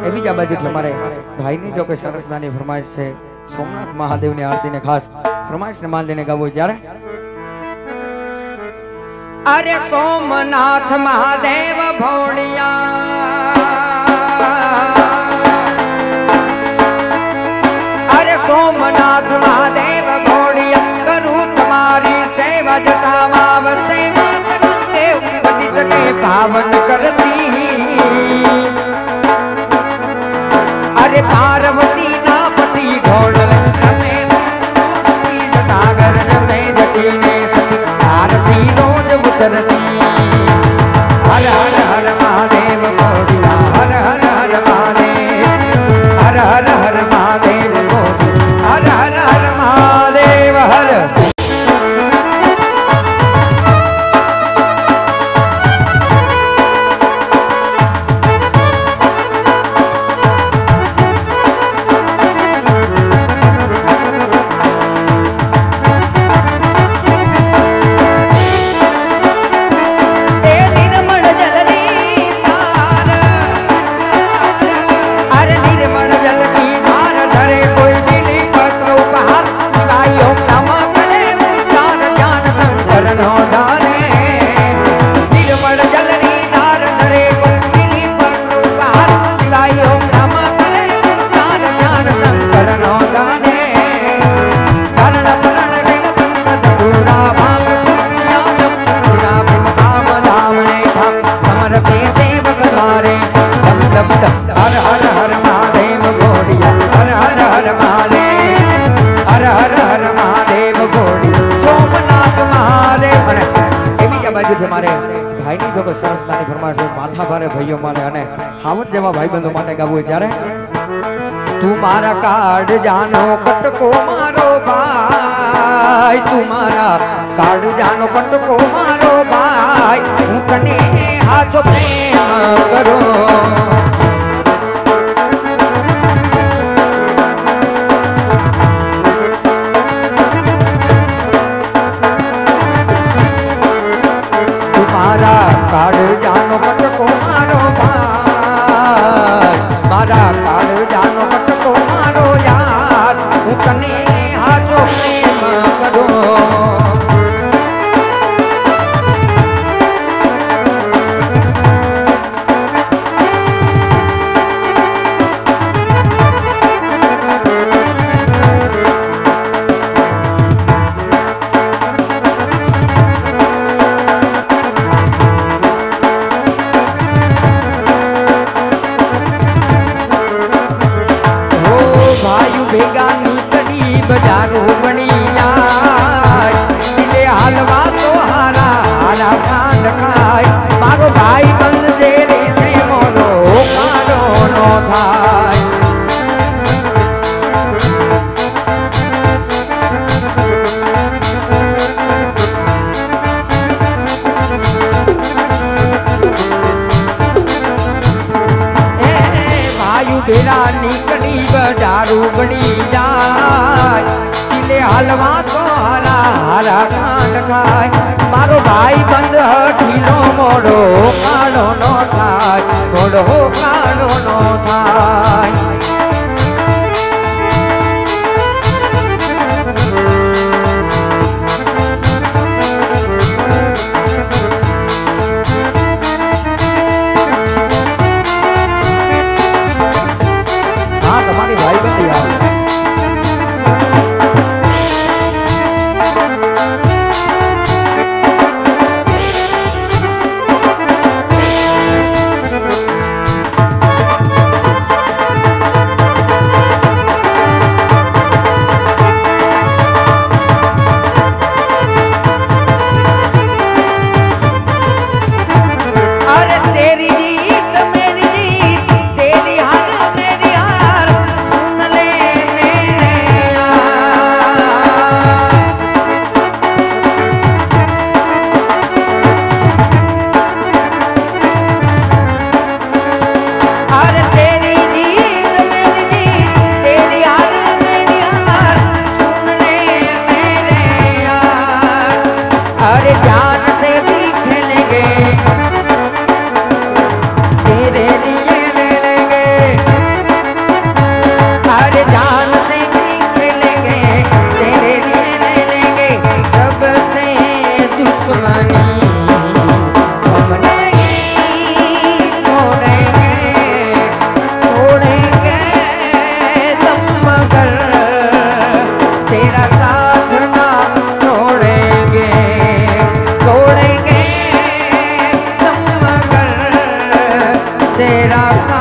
એ બીજા બાજુથી અમારે ભાઈની જો કોઈ સરસ નાની ફરમાઈશ છે સોમનાથ મહાદેવની આરતીને ખાસ ફરમાઈશને માંડીને ગાવું ત્યારે અરે સોમનાથ મહાદેવ ભોળિયા અરે સોમનાથ મહાદેવ ભોળિયા કરું તમારી સેવા જતામાં સેવા દેવ પતિત ને પાવન કરતી અરે પાર્વતી ના પતિ ઘોડલ તમે સતી જટાગર જમે જતીને સતી આરતી રોજ ઉતરતી હર હર હર મહાદેવ ભોળિયા હર હર હર મહાદેવ હર હર હર મહાદેવ ભોળિયા હર હર હર મહાદેવ હર ભાઈઓ માટે અને હાવત જેવા ભાઈબંધો માટે ગાવું ત્યારે તું મારા કાઢ જાનો કટકો મારો ભાઈ તું મારા કાઢ જાનો કટકો મારો ભાઈ હું તને હાચો પ્રેમ કરો કાઢ જાનો કટકો મારો ભાઈ મારા કાઢ જાનો કટકો મારો યાર હું તને હાચો પ્રેમ કરો ભેગા નીકળી બજારો બની જાય એટલે હાલવા તો હારા હારા ખાંડ ખાય મારો ભાઈ બંધ જે રીતે મોનો કાઢો નો થાય ભાઈ ભેગા નીકળી બજારો બની જાય ચીલે હાલવા તો હારા હારા કાંડ ખાય મારો ભાઈ બંધ ઢીલો મોડો કાળો નો થાય મોડો કાળો નો થાય तेरा